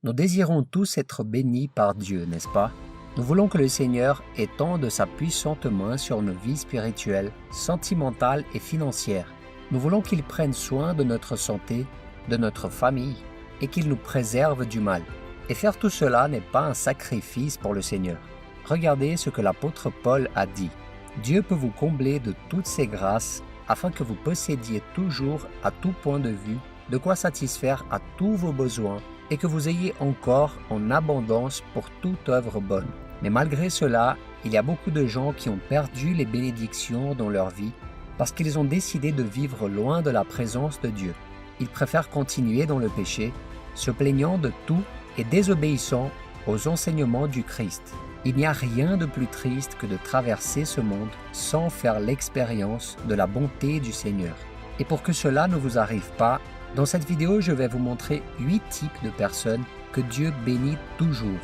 Nous désirons tous être bénis par Dieu, n'est-ce pas? Nous voulons que le Seigneur étende sa puissante main sur nos vies spirituelles, sentimentales et financières. Nous voulons qu'il prenne soin de notre santé, de notre famille, et qu'il nous préserve du mal. Et faire tout cela n'est pas un sacrifice pour le Seigneur. Regardez ce que l'apôtre Paul a dit. Dieu peut vous combler de toutes ses grâces afin que vous possédiez toujours à tout point de vue de quoi satisfaire à tous vos besoins et que vous ayez encore en abondance pour toute œuvre bonne. Mais malgré cela, il y a beaucoup de gens qui ont perdu les bénédictions dans leur vie parce qu'ils ont décidé de vivre loin de la présence de Dieu. Ils préfèrent continuer dans le péché, se plaignant de tout et désobéissant aux enseignements du Christ. Il n'y a rien de plus triste que de traverser ce monde sans faire l'expérience de la bonté du Seigneur. Et pour que cela ne vous arrive pas, dans cette vidéo, je vais vous montrer 8 types de personnes que Dieu bénit toujours.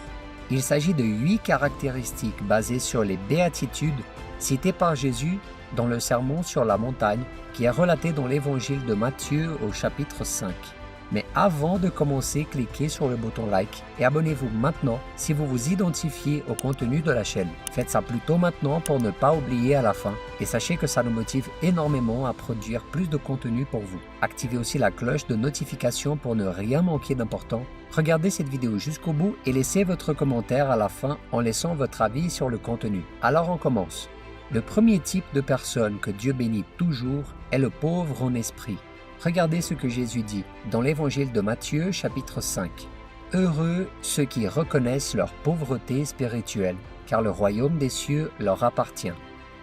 Il s'agit de 8 caractéristiques basées sur les béatitudes citées par Jésus dans le Sermon sur la montagne qui est relaté dans l'évangile de Matthieu au chapitre 5. Mais avant de commencer, cliquez sur le bouton like et abonnez-vous maintenant si vous vous identifiez au contenu de la chaîne. Faites ça plutôt maintenant pour ne pas oublier à la fin et sachez que ça nous motive énormément à produire plus de contenu pour vous. Activez aussi la cloche de notification pour ne rien manquer d'important. Regardez cette vidéo jusqu'au bout et laissez votre commentaire à la fin en laissant votre avis sur le contenu. Alors on commence. Le premier type de personne que Dieu bénit toujours est le pauvre en esprit. Regardez ce que Jésus dit dans l'évangile de Matthieu chapitre 5. « Heureux ceux qui reconnaissent leur pauvreté spirituelle, car le royaume des cieux leur appartient. »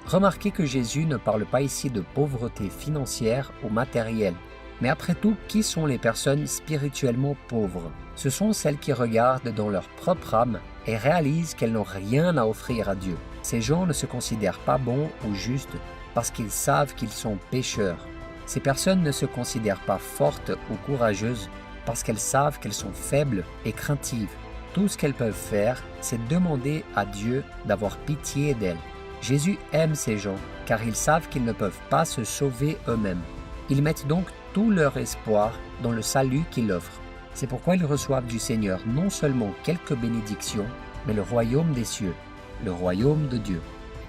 Remarquez que Jésus ne parle pas ici de pauvreté financière ou matérielle. Mais après tout, qui sont les personnes spirituellement pauvres? Ce sont celles qui regardent dans leur propre âme et réalisent qu'elles n'ont rien à offrir à Dieu. Ces gens ne se considèrent pas bons ou justes parce qu'ils savent qu'ils sont pécheurs. Ces personnes ne se considèrent pas fortes ou courageuses parce qu'elles savent qu'elles sont faibles et craintives. Tout ce qu'elles peuvent faire, c'est demander à Dieu d'avoir pitié d'elles. Jésus aime ces gens car ils savent qu'ils ne peuvent pas se sauver eux-mêmes. Ils mettent donc tout leur espoir dans le salut qu'il offre. C'est pourquoi ils reçoivent du Seigneur non seulement quelques bénédictions, mais le royaume des cieux, le royaume de Dieu.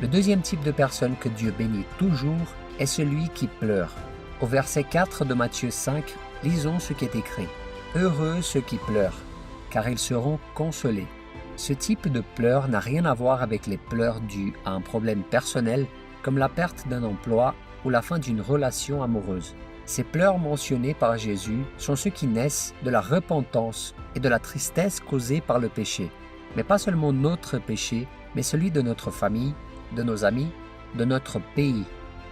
Le deuxième type de personne que Dieu bénit toujours est celui qui pleure. Au verset 4 de Matthieu 5, lisons ce qui est écrit. « Heureux ceux qui pleurent, car ils seront consolés. » Ce type de pleurs n'a rien à voir avec les pleurs dus à un problème personnel comme la perte d'un emploi ou la fin d'une relation amoureuse. Ces pleurs mentionnés par Jésus sont ceux qui naissent de la repentance et de la tristesse causée par le péché. Mais pas seulement notre péché, mais celui de notre famille, de nos amis, de notre pays.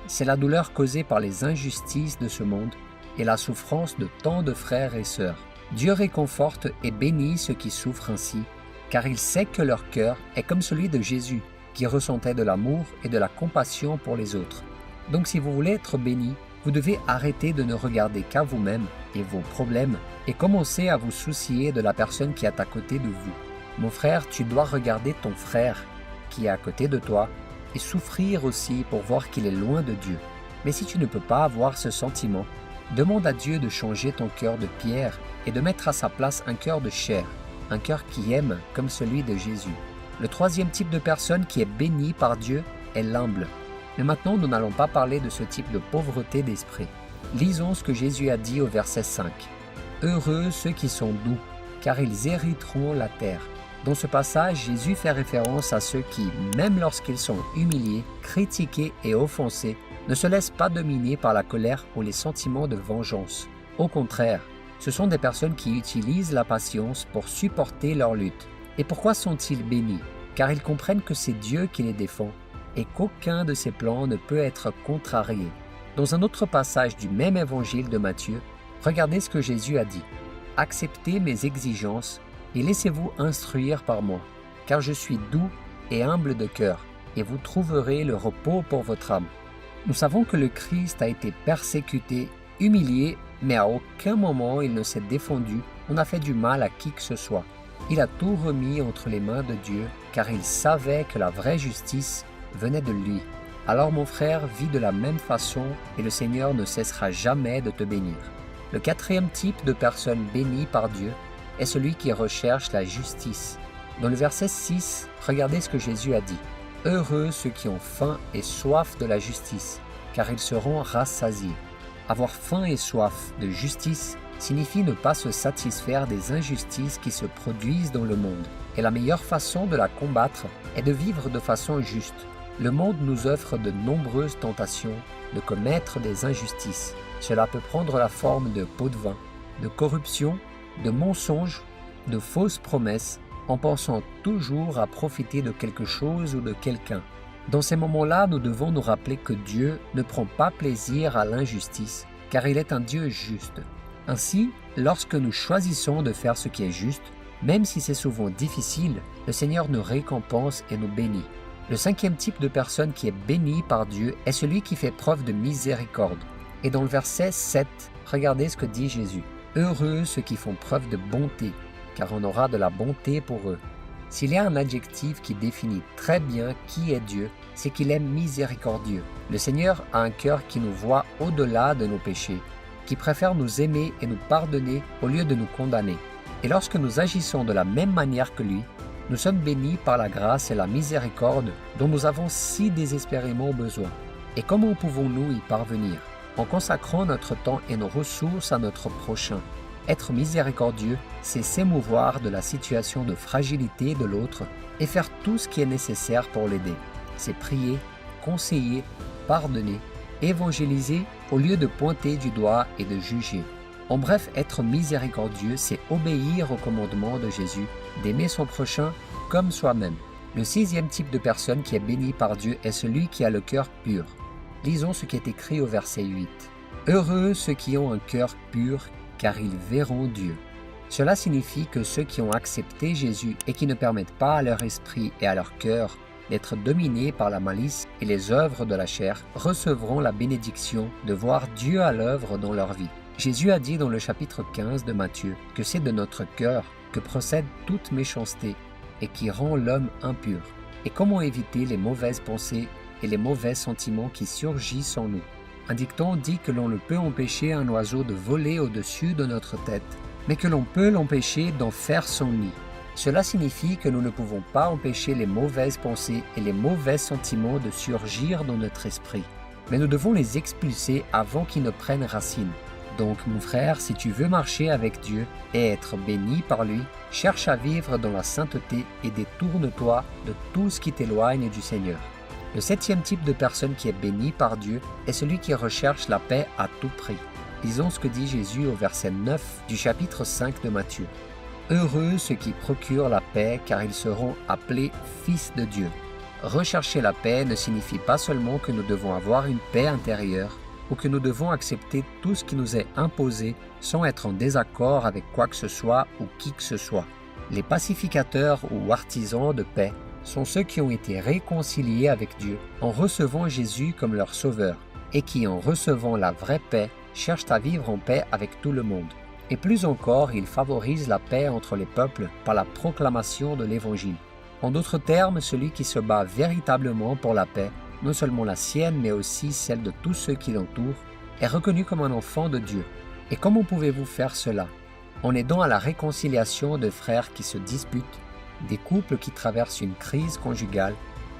C'est la douleur causée par les injustices de ce monde et la souffrance de tant de frères et sœurs. Dieu réconforte et bénit ceux qui souffrent ainsi, car il sait que leur cœur est comme celui de Jésus, qui ressentait de l'amour et de la compassion pour les autres. Donc si vous voulez être béni, vous devez arrêter de ne regarder qu'à vous-même et vos problèmes et commencer à vous soucier de la personne qui est à côté de vous. Mon frère, tu dois regarder ton frère qui est à côté de toi et souffrir aussi pour voir qu'il est loin de Dieu. Mais si tu ne peux pas avoir ce sentiment, demande à Dieu de changer ton cœur de pierre et de mettre à sa place un cœur de chair, un cœur qui aime comme celui de Jésus. Le troisième type de personne qui est bénie par Dieu est l'humble. Mais maintenant, nous n'allons pas parler de ce type de pauvreté d'esprit. Lisons ce que Jésus a dit au verset 5. « Heureux ceux qui sont doux, car ils hériteront la terre. » Dans ce passage, Jésus fait référence à ceux qui, même lorsqu'ils sont humiliés, critiqués et offensés, ne se laissent pas dominer par la colère ou les sentiments de vengeance. Au contraire, ce sont des personnes qui utilisent la patience pour supporter leur lutte. Et pourquoi sont-ils bénis? Car ils comprennent que c'est Dieu qui les défend et qu'aucun de ses plans ne peut être contrarié. Dans un autre passage du même évangile de Matthieu, regardez ce que Jésus a dit. « Acceptez mes exigences et laissez-vous instruire par moi, car je suis doux et humble de cœur, et vous trouverez le repos pour votre âme. » Nous savons que le Christ a été persécuté, humilié, mais à aucun moment il ne s'est défendu ou n'a fait du mal à qui que ce soit. Il a tout remis entre les mains de Dieu, car il savait que la vraie justice venait de lui. Alors mon frère, vis de la même façon et le Seigneur ne cessera jamais de te bénir. Le quatrième type de personne bénie par Dieu est celui qui recherche la justice. Dans le verset 6, regardez ce que Jésus a dit. « Heureux ceux qui ont faim et soif de la justice, car ils seront rassasiés. » Avoir faim et soif de justice signifie ne pas se satisfaire des injustices qui se produisent dans le monde. Et la meilleure façon de la combattre est de vivre de façon juste. Le monde nous offre de nombreuses tentations de commettre des injustices. Cela peut prendre la forme de pots de vin, de corruption, de mensonges, de fausses promesses, en pensant toujours à profiter de quelque chose ou de quelqu'un. Dans ces moments-là, nous devons nous rappeler que Dieu ne prend pas plaisir à l'injustice, car il est un Dieu juste. Ainsi, lorsque nous choisissons de faire ce qui est juste, même si c'est souvent difficile, le Seigneur nous récompense et nous bénit. Le 5e type de personne qui est béni par Dieu est celui qui fait preuve de miséricorde. Et dans le verset 7, regardez ce que dit Jésus. « Heureux ceux qui font preuve de bonté, car on aura de la bonté pour eux. » S'il y a un adjectif qui définit très bien qui est Dieu, c'est qu'il est miséricordieux. Le Seigneur a un cœur qui nous voit au-delà de nos péchés, qui préfère nous aimer et nous pardonner au lieu de nous condamner. Et lorsque nous agissons de la même manière que lui, nous sommes bénis par la grâce et la miséricorde dont nous avons si désespérément besoin. Et comment pouvons-nous y parvenir? En consacrant notre temps et nos ressources à notre prochain. Être miséricordieux, c'est s'émouvoir de la situation de fragilité de l'autre et faire tout ce qui est nécessaire pour l'aider. C'est prier, conseiller, pardonner, évangéliser au lieu de pointer du doigt et de juger. En bref, être miséricordieux, c'est obéir au commandement de Jésus, d'aimer son prochain comme soi-même. Le 6e type de personne qui est béni par Dieu est celui qui a le cœur pur. Lisons ce qui est écrit au verset 8. « Heureux ceux qui ont un cœur pur, car ils verront Dieu. » Cela signifie que ceux qui ont accepté Jésus et qui ne permettent pas à leur esprit et à leur cœur d'être dominés par la malice et les œuvres de la chair recevront la bénédiction de voir Dieu à l'œuvre dans leur vie. Jésus a dit dans le chapitre 15 de Matthieu que c'est de notre cœur que procède toute méchanceté et qui rend l'homme impur. Et comment éviter les mauvaises pensées et les mauvais sentiments qui surgissent en nous? Un dicton dit que l'on ne peut empêcher un oiseau de voler au-dessus de notre tête, mais que l'on peut l'empêcher d'en faire son nid. Cela signifie que nous ne pouvons pas empêcher les mauvaises pensées et les mauvais sentiments de surgir dans notre esprit, mais nous devons les expulser avant qu'ils ne prennent racine. Donc mon frère, si tu veux marcher avec Dieu et être béni par lui, cherche à vivre dans la sainteté et détourne-toi de tout ce qui t'éloigne du Seigneur. Le 7e type de personne qui est béni par Dieu est celui qui recherche la paix à tout prix. Lisons ce que dit Jésus au verset 9 du chapitre 5 de Matthieu. « Heureux ceux qui procurent la paix, car ils seront appelés fils de Dieu. » Rechercher la paix ne signifie pas seulement que nous devons avoir une paix intérieure ou que nous devons accepter tout ce qui nous est imposé sans être en désaccord avec quoi que ce soit ou qui que ce soit. Les pacificateurs ou artisans de paix sont ceux qui ont été réconciliés avec Dieu en recevant Jésus comme leur sauveur et qui, en recevant la vraie paix, cherchent à vivre en paix avec tout le monde. Et plus encore, ils favorisent la paix entre les peuples par la proclamation de l'Évangile. En d'autres termes, celui qui se bat véritablement pour la paix, non seulement la sienne, mais aussi celle de tous ceux qui l'entourent, est reconnu comme un enfant de Dieu. Et comment pouvez-vous faire cela? En aidant à la réconciliation de frères qui se disputent, des couples qui traversent une crise conjugale,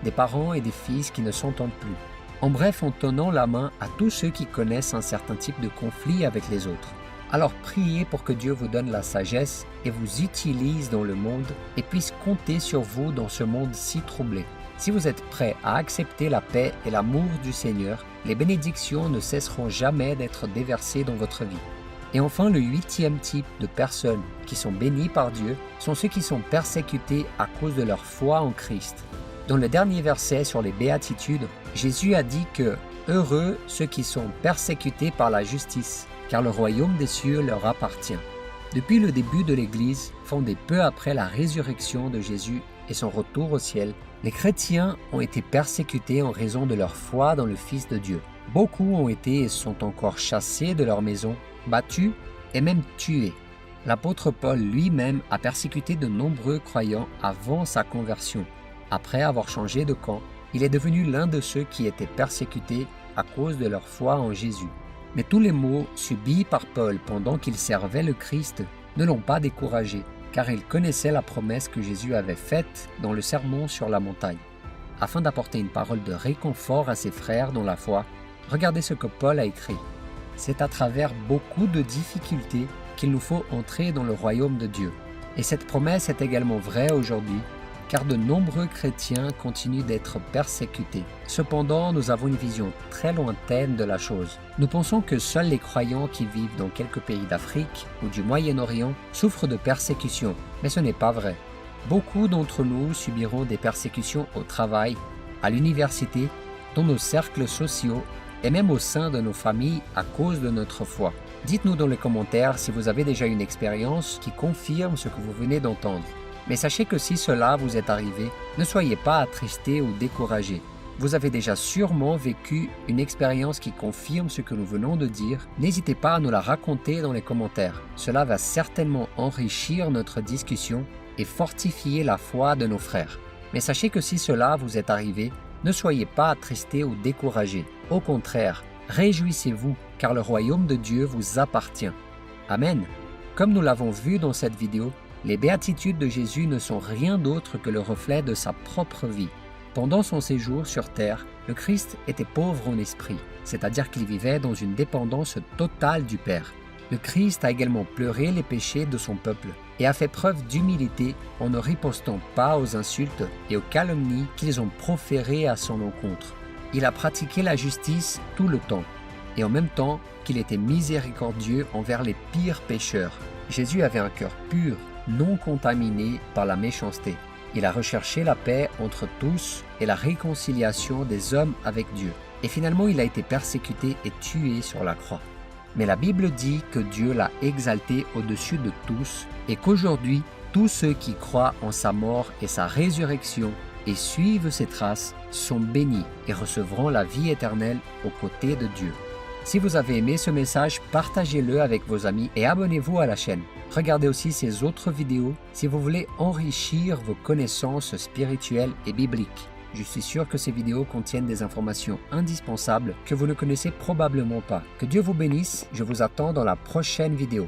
des parents et des fils qui ne s'entendent plus. En bref, en tenant la main à tous ceux qui connaissent un certain type de conflit avec les autres. Alors priez pour que Dieu vous donne la sagesse et vous utilise dans le monde et puisse compter sur vous dans ce monde si troublé. Si vous êtes prêt à accepter la paix et l'amour du Seigneur, les bénédictions ne cesseront jamais d'être déversées dans votre vie. Et enfin, le 8e type de personnes qui sont bénies par Dieu sont ceux qui sont persécutés à cause de leur foi en Christ. Dans le dernier verset sur les béatitudes, Jésus a dit que « Heureux ceux qui sont persécutés par la justice, car le royaume des cieux leur appartient. » Depuis le début de l'Église, fondée peu après la résurrection de Jésus et son retour au ciel, les chrétiens ont été persécutés en raison de leur foi dans le Fils de Dieu. Beaucoup ont été et sont encore chassés de leur maison, battus et même tués. L'apôtre Paul lui-même a persécuté de nombreux croyants avant sa conversion. Après avoir changé de camp, il est devenu l'un de ceux qui étaient persécutés à cause de leur foi en Jésus. Mais tous les maux subis par Paul pendant qu'il servait le Christ ne l'ont pas découragé. car il connaissait la promesse que Jésus avait faite dans le sermon sur la montagne. Afin d'apporter une parole de réconfort à ses frères dans la foi, regardez ce que Paul a écrit. C'est à travers beaucoup de difficultés qu'il nous faut entrer dans le royaume de Dieu. Et cette promesse est également vraie aujourd'hui, car de nombreux chrétiens continuent d'être persécutés. Cependant, nous avons une vision très lointaine de la chose. Nous pensons que seuls les croyants qui vivent dans quelques pays d'Afrique ou du Moyen-Orient souffrent de persécutions, mais ce n'est pas vrai. Beaucoup d'entre nous subiront des persécutions au travail, à l'université, dans nos cercles sociaux et même au sein de nos familles à cause de notre foi. Dites-nous dans les commentaires si vous avez déjà une expérience qui confirme ce que vous venez d'entendre. Mais sachez que si cela vous est arrivé, ne soyez pas attristés ou découragés. Vous avez déjà sûrement vécu une expérience qui confirme ce que nous venons de dire. N'hésitez pas à nous la raconter dans les commentaires. Cela va certainement enrichir notre discussion et fortifier la foi de nos frères. Mais sachez que si cela vous est arrivé, ne soyez pas attristés ou découragés. Au contraire, réjouissez-vous, car le royaume de Dieu vous appartient. Amen. Comme nous l'avons vu dans cette vidéo, les béatitudes de Jésus ne sont rien d'autre que le reflet de sa propre vie. Pendant son séjour sur terre, le Christ était pauvre en esprit, c'est-à-dire qu'il vivait dans une dépendance totale du Père. Le Christ a également pleuré les péchés de son peuple et a fait preuve d'humilité en ne ripostant pas aux insultes et aux calomnies qu'ils ont proférées à son encontre. Il a pratiqué la justice tout le temps, et en même temps qu'il était miséricordieux envers les pires pécheurs. Jésus avait un cœur pur, non contaminé par la méchanceté. Il a recherché la paix entre tous et la réconciliation des hommes avec Dieu. Et finalement, il a été persécuté et tué sur la croix. Mais la Bible dit que Dieu l'a exalté au-dessus de tous et qu'aujourd'hui, tous ceux qui croient en sa mort et sa résurrection et suivent ses traces sont bénis et recevront la vie éternelle aux côtés de Dieu. Si vous avez aimé ce message, partagez-le avec vos amis et abonnez-vous à la chaîne. Regardez aussi ces autres vidéos si vous voulez enrichir vos connaissances spirituelles et bibliques. Je suis sûr que ces vidéos contiennent des informations indispensables que vous ne connaissez probablement pas. Que Dieu vous bénisse, je vous attends dans la prochaine vidéo.